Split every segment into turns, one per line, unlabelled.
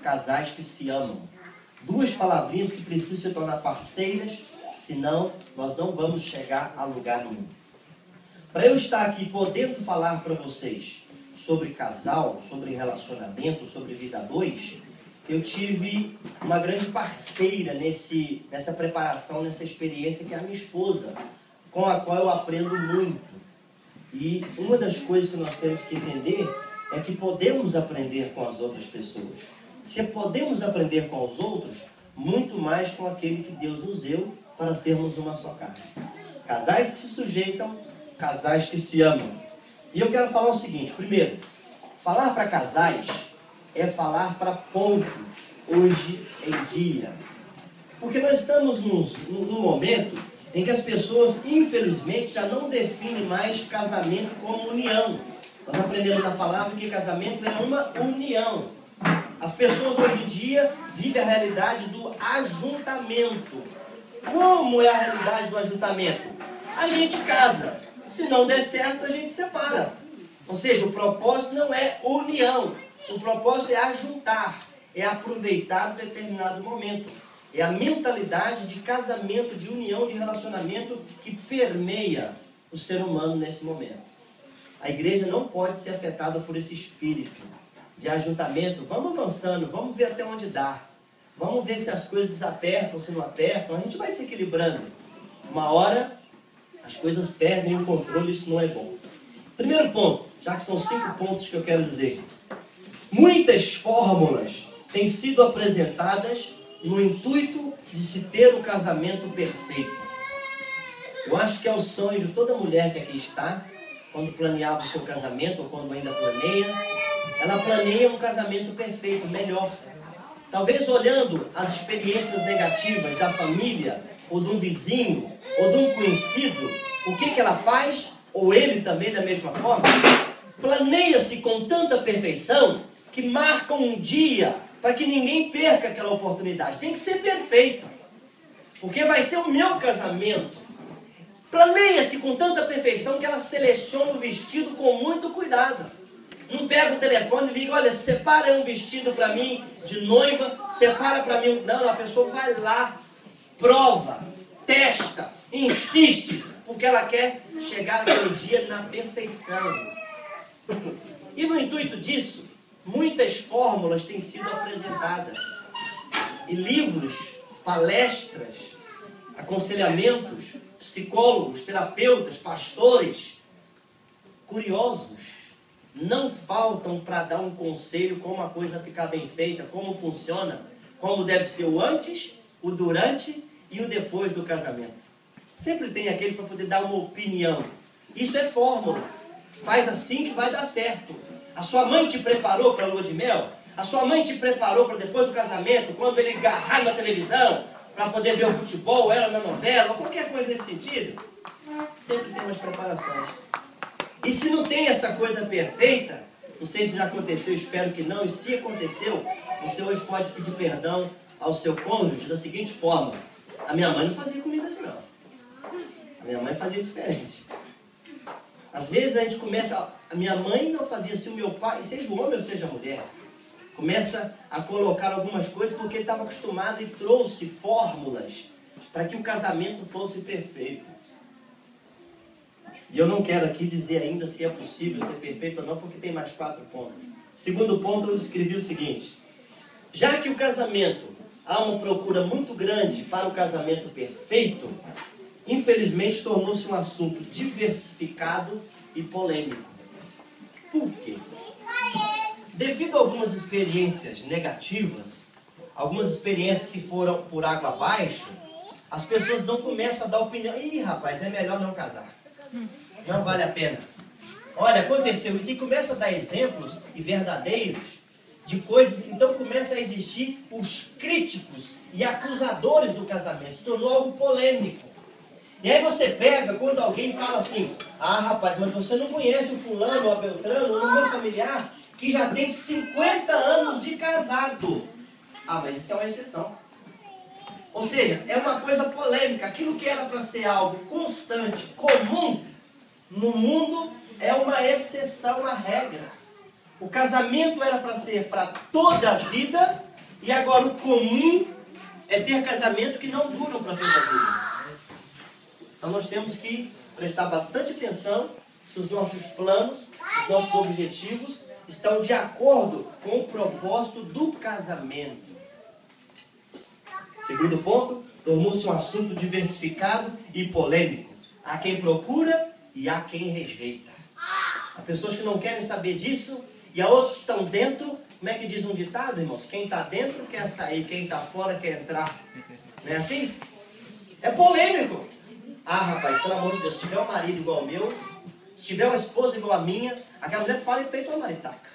casais que se amam. Duas palavrinhas que precisam se tornar parceiras, senão nós não vamos chegar a lugar nenhum. Para eu estar aqui podendo falar para vocês sobre casal, sobre relacionamento, sobre vida a dois, eu tive uma grande parceira nessa preparação, nessa experiência, que é a minha esposa, com a qual eu aprendo muito. E uma das coisas que nós temos que entender é que podemos aprender com as outras pessoas. Se podemos aprender com os outros, muito mais com aquele que Deus nos deu para sermos uma só carne. Casais que se sujeitam, casais que se amam. E eu quero falar o seguinte: primeiro, falar para casais é falar para poucos hoje em dia. Porque nós estamos num momento em que as pessoas, infelizmente, já não definem mais casamento como união. Nós aprendemos na palavra que casamento é uma união. As pessoas hoje em dia vivem a realidade do ajuntamento. Como é a realidade do ajuntamento? A gente casa. Se não der certo, a gente separa. Ou seja, o propósito não é união. O propósito é ajuntar. É aproveitar um determinado momento. É a mentalidade de casamento, de união, de relacionamento que permeia o ser humano nesse momento. A igreja não pode ser afetada por esse espírito de ajuntamento. Vamos avançando, vamos ver até onde dá. Vamos ver se as coisas apertam, se não apertam. A gente vai se equilibrando. Uma hora, as coisas perdem o controle, isso não é bom. Primeiro ponto, já que são 5 pontos que eu quero dizer. Muitas fórmulas têm sido apresentadas no intuito de se ter o casamento perfeito. Eu acho que é o sonho de toda mulher que aqui está, quando planeava o seu casamento, ou quando ainda planeia, ela planeia um casamento perfeito, melhor. Talvez olhando as experiências negativas da família, ou de um vizinho, ou de um conhecido, o que ela faz, ou ele também da mesma forma, planeia-se com tanta perfeição que marca um dia para que ninguém perca aquela oportunidade. Tem que ser perfeito, porque vai ser o meu casamento. Planeia-se com tanta perfeição que ela seleciona o vestido com muito cuidado. Não pega o telefone e liga: olha, separa um vestido para mim de noiva, separa para mim. Não, a pessoa vai lá, prova, testa, insiste, porque ela quer chegar naquele dia na perfeição. E no intuito disso, muitas fórmulas têm sido apresentadas. E livros, palestras, aconselhamentos, psicólogos, terapeutas, pastores, curiosos, não faltam para dar um conselho como a coisa ficar bem feita, como funciona, como deve ser o antes, o durante e o depois do casamento. Sempre tem aquele para poder dar uma opinião. Isso é fórmula. Faz assim que vai dar certo. A sua mãe te preparou para a lua de mel? A sua mãe te preparou para depois do casamento, quando ele agarrar na televisão, para poder ver o futebol, ela na novela, ou qualquer coisa nesse sentido? Sempre tem umas preparações. E se não tem essa coisa perfeita, não sei se já aconteceu, espero que não, e se aconteceu, você hoje pode pedir perdão ao seu cônjuge da seguinte forma: a minha mãe não fazia comida assim não. A minha mãe fazia diferente. Às vezes a gente começa, a minha mãe não fazia assim, o meu pai, seja o homem ou seja a mulher, começa a colocar algumas coisas porque ele estava acostumado e trouxe fórmulas para que o casamento fosse perfeito. E eu não quero aqui dizer ainda se é possível ser perfeito ou não, porque tem mais 4 pontos. Segundo ponto, eu escrevi o seguinte: já que o casamento há uma procura muito grande para o casamento perfeito, infelizmente tornou-se um assunto diversificado e polêmico. Por quê? Devido a algumas experiências negativas, algumas experiências que foram por água abaixo, as pessoas não começam a dar opinião. Ih, rapaz, é melhor não casar. Não vale a pena. Olha, aconteceu isso. E começa a dar exemplos e verdadeiros de coisas. Então começa a existir os críticos e acusadores do casamento. Se tornou algo polêmico. E aí você pega quando alguém fala assim: ah, rapaz, mas você não conhece o fulano ou a beltrano ou o meu familiar que já tem 50 anos de casado. Ah, mas isso é uma exceção. Ou seja, é uma coisa polêmica. Aquilo que era para ser algo constante, comum, no mundo, é uma exceção à regra. O casamento era para ser para toda a vida, E agora, o comum é ter casamento que não duram para toda a vida. Então nós temos que prestar bastante atenção se os nossos planos, os nossos objetivos estão de acordo com o propósito do casamento. Segundo ponto, tornou-se um assunto diversificado e polêmico. Há quem procura e há quem rejeita. Há pessoas que não querem saber disso e há outros que estão dentro. Como é que diz um ditado, irmãos? Quem está dentro quer sair, quem está fora quer entrar. Não é assim? É polêmico. Ah, rapaz, pelo amor de Deus, se tiver um marido igual ao meu, se tiver uma esposa igual a minha, aquela mulher fala e feito uma maritaca.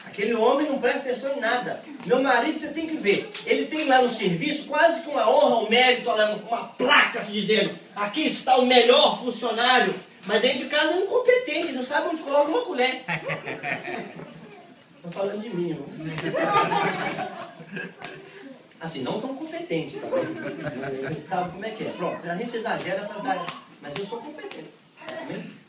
Aquele homem não presta atenção em nada. Meu marido, você tem que ver, ele tem lá no serviço quase que uma honra, um mérito, uma placa se dizendo, aqui está o melhor funcionário, mas dentro de casa é um incompetente, não sabe onde coloca uma colher. Estou falando de mim, irmão. Assim, não tão competente também. Sabe como é que é? Pronto, a gente exagera para dar, mas eu sou competente. Amém?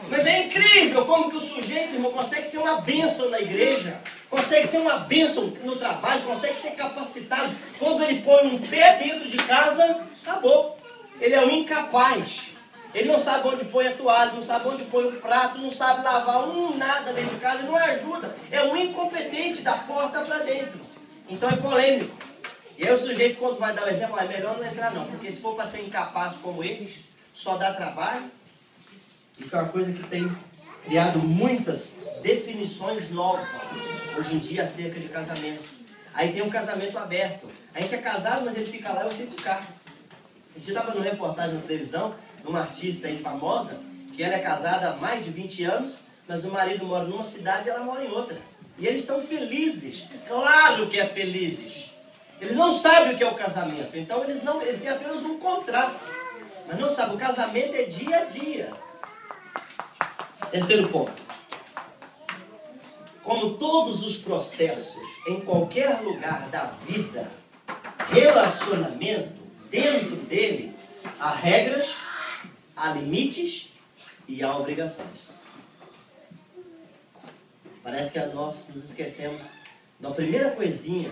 Mas é incrível como que o sujeito, irmão, consegue ser uma bênção na igreja, consegue ser uma bênção no trabalho, consegue ser capacitado. Quando ele põe um pé dentro de casa, acabou. Ele é um incapaz. Ele não sabe onde põe a toalha, não sabe onde põe o prato, não sabe lavar nada dentro de casa, ele não ajuda. É um incompetente da porta para dentro. Então é polêmico. E aí o sujeito, quando vai dar o exemplo, é melhor não entrar não, porque se for para ser incapaz como esse, só dá trabalho. Isso é uma coisa que tem criado muitas definições novas hoje em dia acerca de casamento. Aí tem um casamento aberto. A gente é casado, mas ele fica lá e eu fico cá. Esse dia estava numa reportagem na televisão, de uma artista aí famosa, que ela é casada há mais de 20 anos, mas o marido mora numa cidade e ela mora em outra. E eles são felizes, claro que é felizes. Eles não sabem o que é o casamento, então eles têm apenas um contrato. Mas não sabem, o casamento é dia a dia. Terceiro ponto. Como todos os processos, em qualquer lugar da vida, relacionamento, dentro dele, há regras, há limites e há obrigações. Parece que nós nos esquecemos da primeira coisinha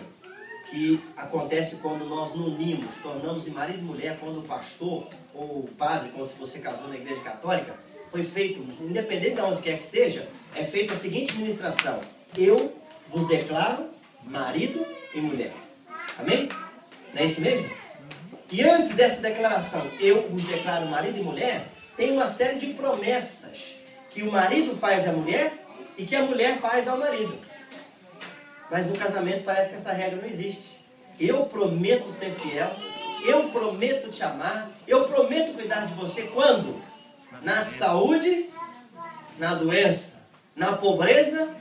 que acontece quando nós nos unimos, tornamos em marido e mulher, quando o pastor ou o padre, como se você casou na igreja católica, foi feito, independente de onde quer que seja, é feita a seguinte ministração: eu vos declaro marido e mulher. Amém? Não é isso mesmo? E antes dessa declaração, eu vos declaro marido e mulher, tem uma série de promessas que o marido faz à mulher e que a mulher faz ao marido. Mas no casamento parece que essa regra não existe. Eu prometo ser fiel, eu prometo te amar, eu prometo cuidar de você quando? Na saúde, na doença, na pobreza.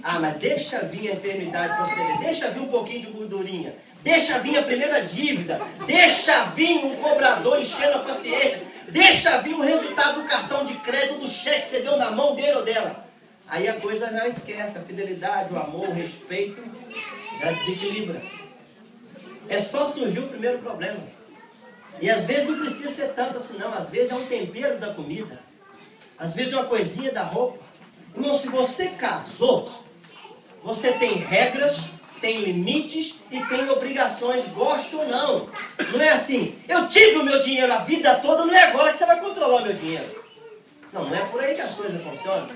Ah, mas deixa vir a enfermidade para você ver, deixa vir um pouquinho de gordurinha, deixa vir a primeira dívida, deixa vir um cobrador enchendo a paciência, deixa vir o resultado do cartão de crédito, do cheque que você deu na mão dele ou dela. Aí a coisa já esquece, a fidelidade, o amor, o respeito, já desequilibra. É só surgir o primeiro problema. E às vezes não precisa ser tanto assim não, às vezes é um tempero da comida, às vezes é uma coisinha da roupa. Irmão, se você casou, você tem regras, tem limites e tem obrigações, goste ou não. Não é assim, eu tive o meu dinheiro a vida toda, não é agora que você vai controlar o meu dinheiro. Não, não é por aí que as coisas funcionam.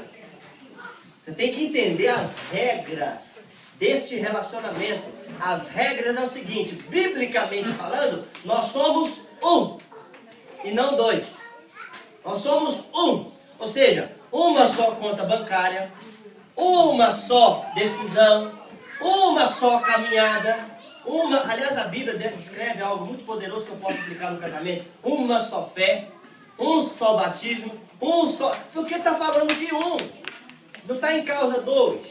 Você tem que entender as regras deste relacionamento. As regras é o seguinte, biblicamente falando, nós somos um e não dois. Nós somos um, ou seja, uma só conta bancária, uma só decisão, uma só caminhada, aliás, a Bíblia descreve algo muito poderoso que eu posso aplicar no casamento: uma só fé, um só batismo, um só. Porque está falando de um, não está em causa dois.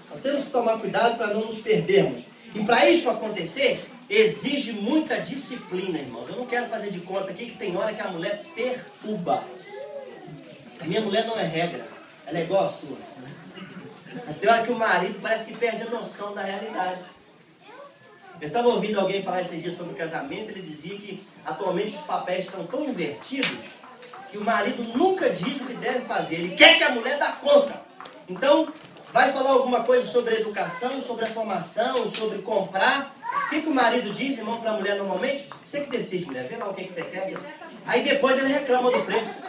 Nós temos que tomar cuidado para não nos perdermos. E para isso acontecer, exige muita disciplina, irmãos. Eu não quero fazer de conta aqui que tem hora que a mulher perturba. A minha mulher não é regra, ela é igual a sua. Mas tem hora que o marido parece que perde a noção da realidade. Eu estava ouvindo alguém falar esses dias sobre casamento, ele dizia que atualmente os papéis estão tão invertidos que o marido nunca diz o que deve fazer, ele quer que a mulher dê conta. Então, vai falar alguma coisa sobre a educação, sobre a formação, sobre comprar. O que o marido diz, irmão, para a mulher normalmente? Você que decide, mulher. Vê lá o que você quer. Aí depois ele reclama do preço.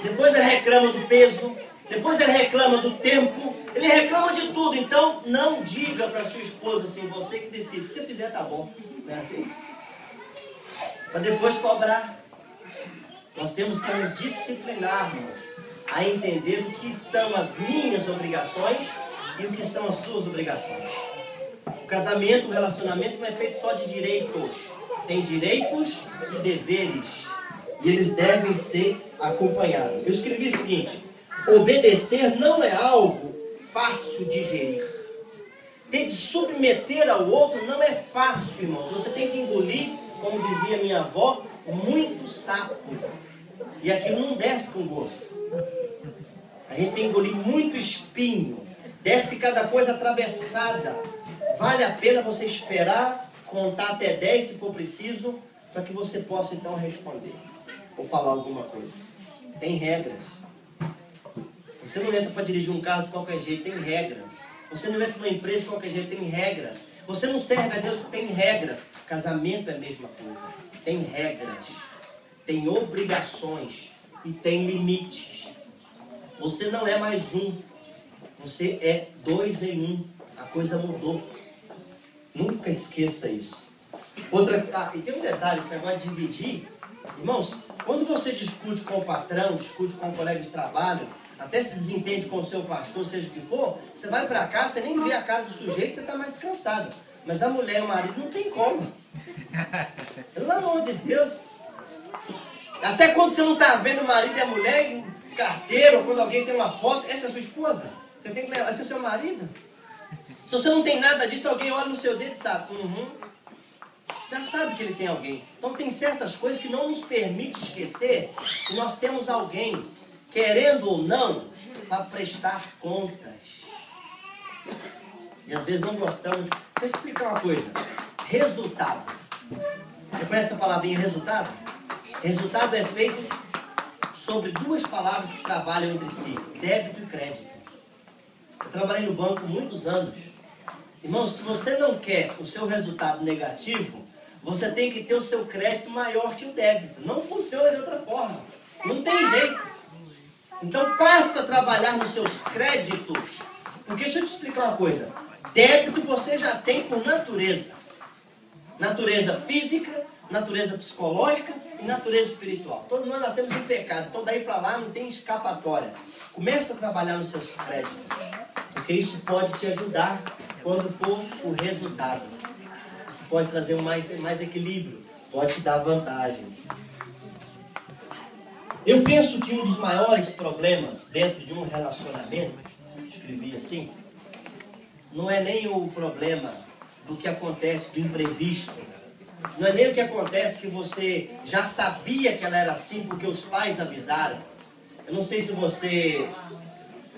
Depois ele reclama do peso. Depois ele reclama do tempo. Ele reclama de tudo. Então, não diga para sua esposa assim, você que decide. O que você fizer tá bom. Não é assim? Para depois cobrar. Nós temos que nos disciplinarmos a entender o que são as minhas obrigações e o que são as suas obrigações. O casamento, o relacionamento não é feito só de direitos. Tem direitos e deveres. E eles devem ser acompanhados. Eu escrevi o seguinte: obedecer não é algo fácil de gerir. Ter de submeter ao outro não é fácil, irmãos. Você tem que engolir, como dizia minha avó, muito sapo. E aquilo não desce com gosto. A gente tem que engolir muito espinho. Desce cada coisa atravessada. Vale a pena você esperar, contar até 10 se for preciso, para que você possa então responder ou falar alguma coisa. Tem regras. Você não entra para dirigir um carro de qualquer jeito, tem regras. Você não entra para uma empresa de qualquer jeito, tem regras. Você não serve a Deus porque tem regras. Casamento é a mesma coisa. Tem regras, tem obrigações e tem limites. Você não é mais um. Você é 2 em 1. A coisa mudou. Nunca esqueça isso. E tem um detalhe, esse negócio de dividir. Irmãos, quando você discute com o patrão, discute com o colega de trabalho, até se desentende com o seu pastor, seja o que for, você vai para cá, você nem vê a cara do sujeito, você está mais descansado. Mas a mulher e o marido não tem como. Pelo amor de Deus. Até quando você não está vendo o marido e a mulher em carteira, ou quando alguém tem uma foto, essa é a sua esposa? Você tem que levar, esse é seu marido? Se você não tem nada disso, alguém olha no seu dedo e sabe, já sabe que ele tem alguém. Então tem certas coisas que não nos permite esquecer que nós temos alguém, querendo ou não, para prestar contas. E às vezes não gostamos. Deixa eu explicar uma coisa. Resultado. Você conhece a palavrinha resultado? Resultado é feito sobre 2 palavras que trabalham entre si: débito e crédito. Eu trabalhei no banco muitos anos. Irmão, se você não quer o seu resultado negativo, você tem que ter o seu crédito maior que o débito. Não funciona de outra forma. Não tem jeito. Então passa a trabalhar nos seus créditos. Porque deixa eu te explicar uma coisa. Débito você já tem por natureza. Natureza física, natureza psicológica e natureza espiritual. Todos nós nascemos em pecado. Então daí para lá não tem escapatória. Começa a trabalhar nos seus créditos. Porque isso pode te ajudar quando for o resultado. Isso pode trazer mais equilíbrio. Pode te dar vantagens. Eu penso que um dos maiores problemas dentro de um relacionamento, escrevi assim, não é nem o problema do que acontece do imprevisto. Não é nem o que acontece que você já sabia que ela era assim porque os pais avisaram. Eu não sei se você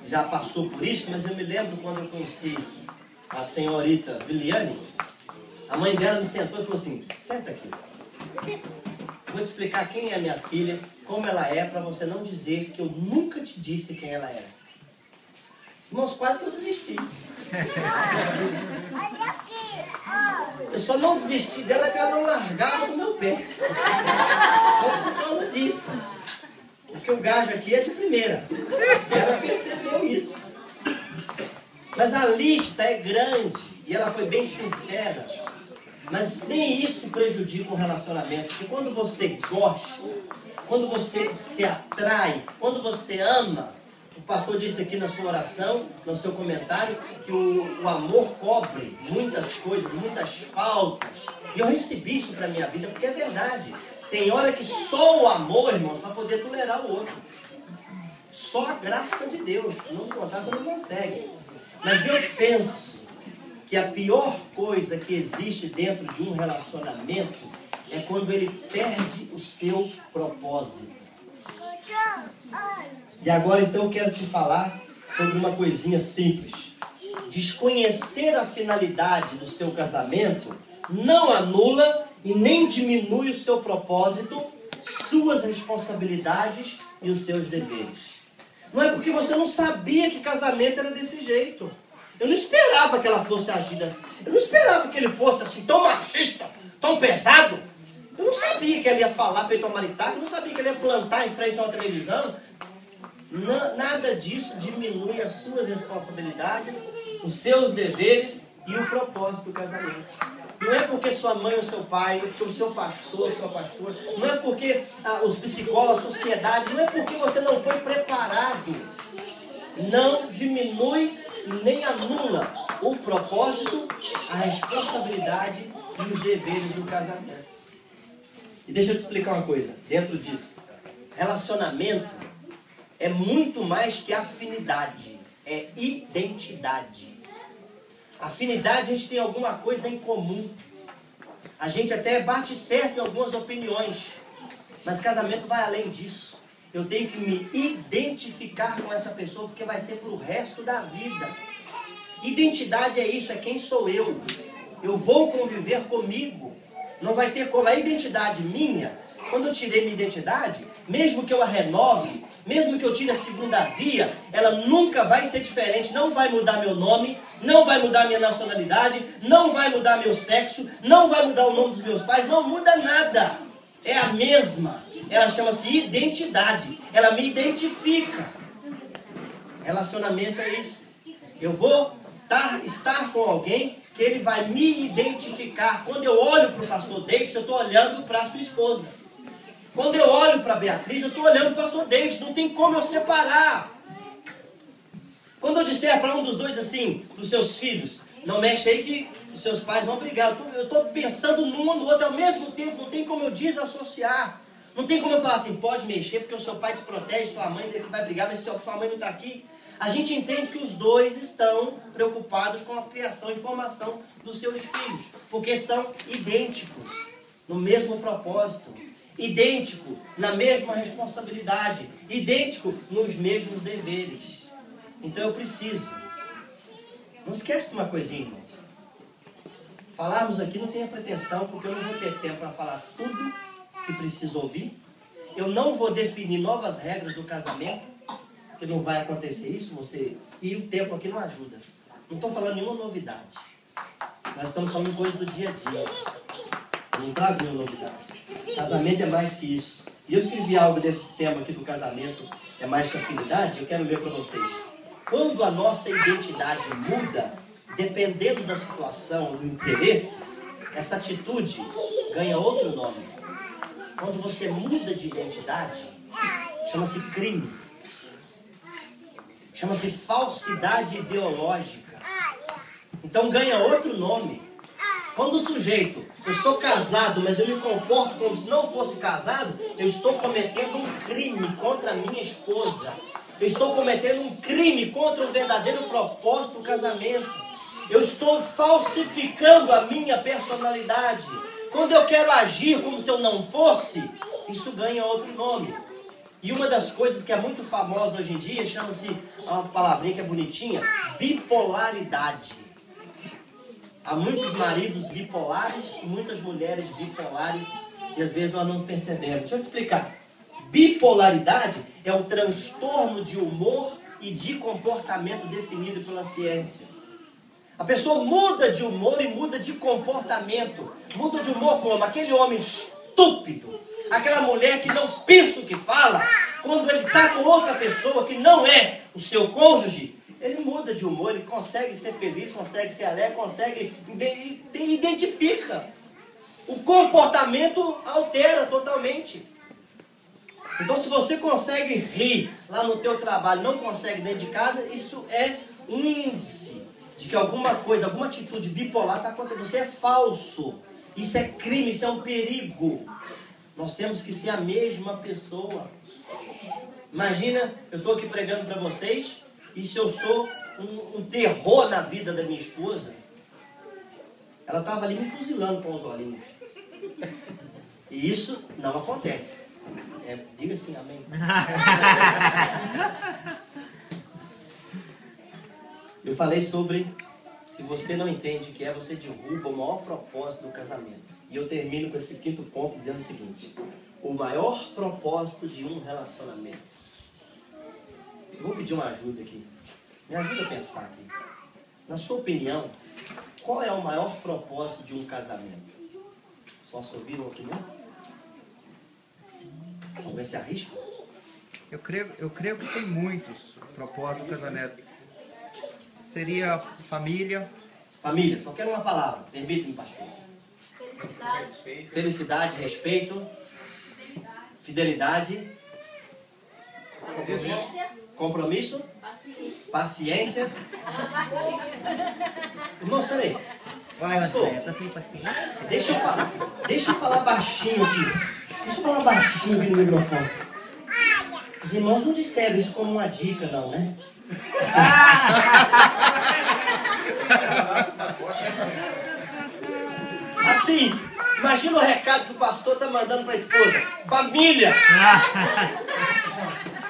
já passou por isso, mas eu me lembro quando eu conheci a senhorita Viliane, a mãe dela me sentou e falou assim: senta aqui. Vou te explicar quem é a minha filha, como ela é, para você não dizer que eu nunca te disse quem ela era. Irmãos, quase que eu desisti. Eu só não desisti dela que ela não largava do meu pé. Só por causa disso. Porque o gajo aqui é de primeira. Ela percebeu isso. Mas a lista é grande. E ela foi bem sincera. Mas nem isso prejudica o relacionamento. Porque quando você gosta, quando você se atrai, quando você ama, o pastor disse aqui na sua oração, no seu comentário, que o amor cobre muitas coisas, muitas faltas. E eu recebi isso para a minha vida, porque é verdade. Tem hora que só o amor, irmãos, para poder tolerar o outro. Só a graça de Deus. Se não encontrar, você não consegue. Mas eu penso que a pior coisa que existe dentro de um relacionamento é quando ele perde o seu propósito. E agora então eu quero te falar sobre uma coisinha simples. Desconhecer a finalidade do seu casamento não anula e nem diminui o seu propósito, suas responsabilidades e os seus deveres. Não é porque você não sabia que casamento era desse jeito. Eu não esperava que ela fosse agir assim. Eu não esperava que ele fosse assim, tão machista, tão pesado. Eu não sabia que ele ia falar feito uma maritaca. Eu não sabia que ele ia plantar em frente a uma televisão. Nada disso diminui as suas responsabilidades, os seus deveres e o propósito do casamento. Não é porque sua mãe ou seu pai, porque o seu pastor, sua pastora, não é porque os psicólogos, a sociedade, não é porque você não foi preparado. Não diminui nem anula o propósito, a responsabilidade e os deveres do casamento. E deixa eu te explicar uma coisa, dentro disso. Relacionamento é muito mais que afinidade, é identidade. Afinidade, a gente tem alguma coisa em comum. A gente até bate certo em algumas opiniões. Mas casamento vai além disso. Eu tenho que me identificar com essa pessoa, porque vai ser pro resto da vida. Identidade é isso, é quem sou eu. Eu vou conviver comigo. Não vai ter como. A identidade minha, quando eu tirei minha identidade, mesmo que eu a renove, mesmo que eu tire a segunda via, ela nunca vai ser diferente. Não vai mudar meu nome, não vai mudar minha nacionalidade, não vai mudar meu sexo, não vai mudar o nome dos meus pais, não muda nada. É a mesma. Ela chama-se identidade. Ela me identifica. Relacionamento é isso. Eu vou estar com alguém que ele vai me identificar. Quando eu olho para o pastor David, eu estou olhando para a sua esposa. Quando eu olho para a Beatriz, eu estou olhando para o pastor David. Não tem como eu separar. Quando eu disser para um dos dois assim, dos seus filhos, não mexe aí que os seus pais vão brigar. Eu estou pensando num ou no outro ao mesmo tempo. Não tem como eu desassociar. Não tem como eu falar assim, pode mexer porque o seu pai te protege, sua mãe vai brigar, mas se sua mãe não está aqui. A gente entende que os dois estão preocupados com a criação e formação dos seus filhos. Porque são idênticos, no mesmo propósito. Idêntico na mesma responsabilidade. Idêntico nos mesmos deveres. Então eu preciso. Não esquece de uma coisinha, irmãos. Falarmos aqui não tenha pretensão, porque eu não vou ter tempo para falar tudo que preciso ouvir. Eu não vou definir novas regras do casamento, porque não vai acontecer isso, e o tempo aqui não ajuda. Não estou falando nenhuma novidade. Nós estamos falando coisas do dia a dia. Eu não trago nenhuma novidade. Casamento é mais que isso. E eu escrevi algo desse tema aqui do casamento, é mais que afinidade, eu quero ler para vocês. Quando a nossa identidade muda, dependendo da situação, do interesse, essa atitude ganha outro nome. Quando você muda de identidade, chama-se crime. Chama-se falsidade ideológica. Então ganha outro nome. Quando o sujeito, eu sou casado, mas eu me comporto como se não fosse casado, eu estou cometendo um crime contra a minha esposa. Eu estou cometendo um crime contra o verdadeiro propósito do casamento. Eu estou falsificando a minha personalidade. Quando eu quero agir como se eu não fosse, isso ganha outro nome. E uma das coisas que é muito famosa hoje em dia, chama-se, uma palavrinha que é bonitinha, bipolaridade. Há muitos maridos bipolares e muitas mulheres bipolares, e às vezes nós não percebemos. Deixa eu te explicar. Bipolaridade é o transtorno de humor e de comportamento definido pela ciência. A pessoa muda de humor e muda de comportamento. Muda de humor como? Aquele homem estúpido, aquela mulher que não pensa o que fala, quando ele está com outra pessoa que não é o seu cônjuge, ele muda de humor, ele consegue ser feliz, consegue ser alegre, consegue, identifica. O comportamento altera totalmente. Então se você consegue rir lá no teu trabalho, não consegue dentro de casa, isso é um índice de que alguma coisa, alguma atitude bipolar está acontecendo. Você é falso. Isso é crime, isso é um perigo. Nós temos que ser a mesma pessoa. Imagina, eu estou aqui pregando para vocês, e se eu sou um terror na vida da minha esposa, ela estava ali me fuzilando com os olhinhos. E isso não acontece. Diga assim, amém. Eu falei sobre, se você não entende o que é, você derruba o maior propósito do casamento. E eu termino com esse quinto ponto dizendo o seguinte: o maior propósito de um relacionamento Eu vou pedir uma ajuda aqui. Me ajuda a pensar aqui. Na sua opinião, qual é o maior propósito de um casamento? Posso ouvir uma opinião? Alguém se arrisca?
Eu creio que tem muitos propósitos do casamento. Seria família.
Família, só quero uma palavra. Permite-me, pastor. Felicidade, respeito, fidelidade, compromisso, paciência. Irmãos, peraí. Pastor,
Tá sem paciência?
deixa eu falar baixinho aqui. Deixa eu falar baixinho aqui no microfone. Os irmãos não disseram isso como uma dica, não, né? Assim, imagina o recado que o pastor está mandando para a esposa. Família!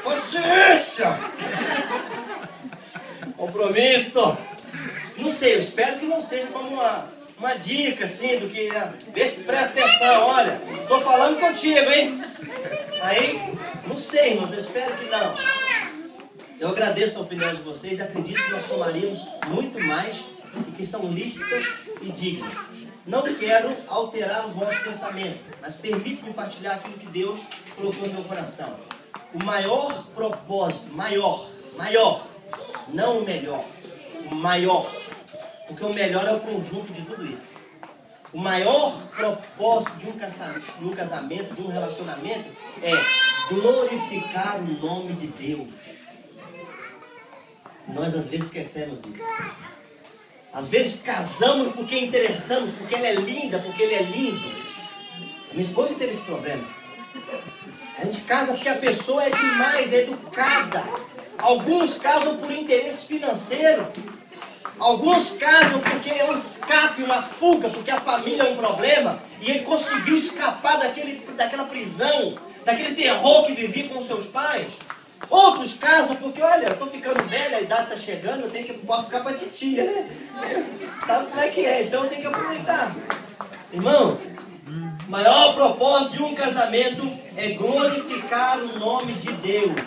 Paciência! Compromisso! Não sei, eu espero que não seja como uma dica, assim, do que... Vê se presta atenção, olha. Estou falando contigo, hein? Aí, não sei, irmãos, eu espero que não. Eu agradeço a opinião de vocês e acredito que nós somaríamos muito mais e que são lícitas e dignas. Não quero alterar o vosso pensamento, mas permite-me partilhar aquilo que Deus colocou no meu coração. O maior propósito, maior, não o melhor, o maior, porque o melhor é o conjunto de tudo isso. O maior propósito de um casamento, de um relacionamento, é glorificar o nome de Deus. Nós às vezes esquecemos disso. Às vezes casamos porque interessamos, porque ela é linda, porque ele é lindo. A minha esposa teve esse problema. A gente casa porque a pessoa é demais, é educada. Alguns casam por interesse financeiro. Alguns casam porque é um escape, uma fuga, porque a família é um problema. E ele conseguiu escapar daquela prisão, daquele terror que vivia com seus pais. Outros casam porque, olha, eu estou ficando velha, a idade está chegando, posso ficar para titia, né? Sabe como é que é? Então eu tenho que aproveitar. Irmãos, o maior propósito de um casamento é glorificar o nome de Deus.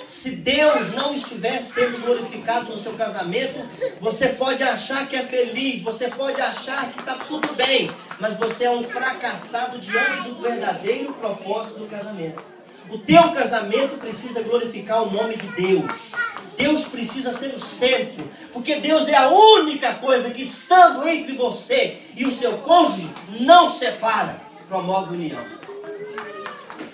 Se Deus não estiver sendo glorificado no seu casamento, você pode achar que é feliz, você pode achar que está tudo bem, mas você é um fracassado diante do verdadeiro propósito do casamento. O teu casamento precisa glorificar o nome de Deus. Deus precisa ser o centro, porque Deus é a única coisa que, estando entre você e o seu cônjuge, não separa, promove união.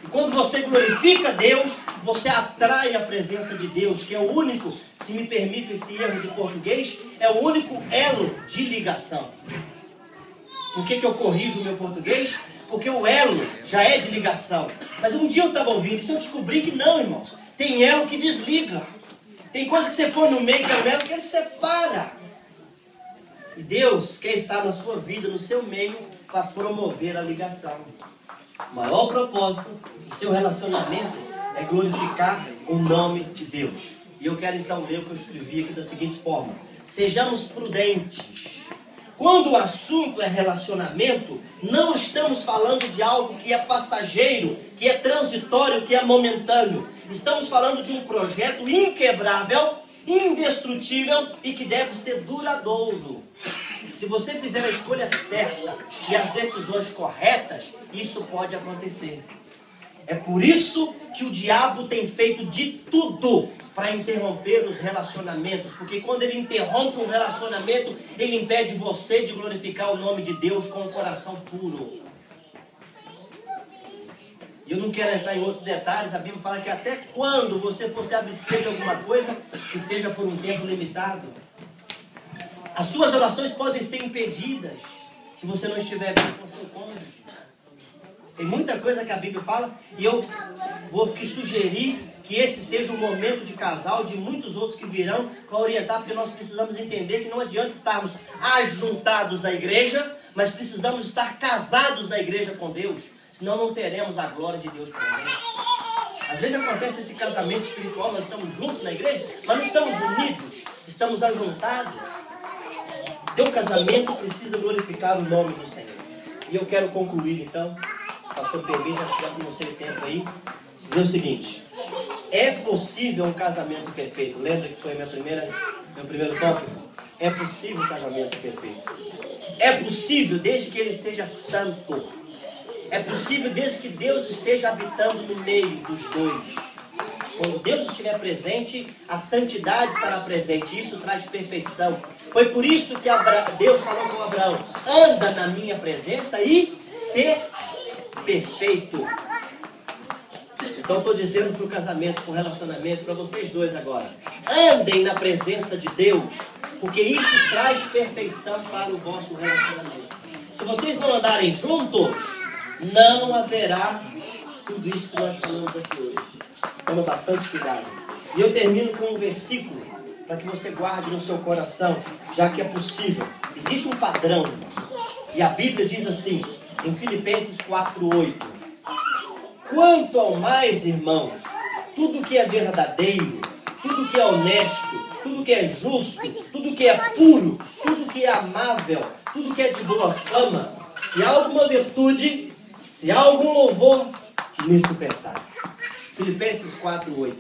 E quando você glorifica Deus, você atrai a presença de Deus, que é o único, se me permite esse erro de português, é o único elo de ligação. Por que eu corrijo o meu português? Porque o elo já é de ligação. Mas um dia eu estava ouvindo isso, eu descobri que não, irmãos. Tem elo que desliga. Tem coisa que você põe no meio, que é o elo que ele separa. E Deus quer estar na sua vida, no seu meio, para promover a ligação. O maior propósito do seu relacionamento é glorificar o nome de Deus. E eu quero então ler o que eu escrevi aqui da seguinte forma. Sejamos prudentes. Quando o assunto é relacionamento, não estamos falando de algo que é passageiro, que é transitório, que é momentâneo. Estamos falando de um projeto inquebrável, indestrutível e que deve ser duradouro. Se você fizer a escolha certa e as decisões corretas, isso pode acontecer. É por isso que o diabo tem feito de tudo para interromper os relacionamentos. Porque quando ele interrompe um relacionamento, ele impede você de glorificar o nome de Deus com o coração puro. E eu não quero entrar em outros detalhes. A Bíblia fala que até quando você for se abster de alguma coisa, que seja por um tempo limitado. As suas orações podem ser impedidas se você não estiver bem com o seu cônjuge. Tem muita coisa que a Bíblia fala e eu vou aqui sugerir que esse seja o momento de casal, de muitos outros que virão para orientar, porque nós precisamos entender que não adianta estarmos ajuntados na igreja, mas precisamos estar casados na igreja com Deus, senão não teremos a glória de Deus para nós. Às vezes acontece esse casamento espiritual, nós estamos juntos na igreja, mas não estamos unidos, estamos ajuntados. Teu casamento precisa glorificar o nome do Senhor. E eu quero concluir então, pastor permite, acho que já não sei o tempo aí, dizer o seguinte. É possível um casamento perfeito. Lembra que foi meu primeiro tópico? É possível um casamento perfeito. É possível desde que ele seja santo. É possível desde que Deus esteja habitando no meio dos dois. Quando Deus estiver presente, a santidade estará presente. Isso traz perfeição. Foi por isso que Deus falou com Abraão: anda na minha presença e ser perfeito. Então estou dizendo para o casamento, para o relacionamento, para vocês dois agora: andem na presença de Deus, porque isso traz perfeição para o vosso relacionamento. Se vocês não andarem juntos, não haverá tudo isso que nós falamos aqui hoje. Toma bastante cuidado. E eu termino com um versículo para que você guarde no seu coração, já que é possível. Existe um padrão, e a Bíblia diz assim, em Filipenses 4:8: quanto ao mais, irmãos, tudo que é verdadeiro, tudo que é honesto, tudo que é justo, tudo que é puro, tudo que é amável, tudo que é de boa fama, se há alguma virtude, se há algum louvor, nisso pensai. Filipenses 4:8.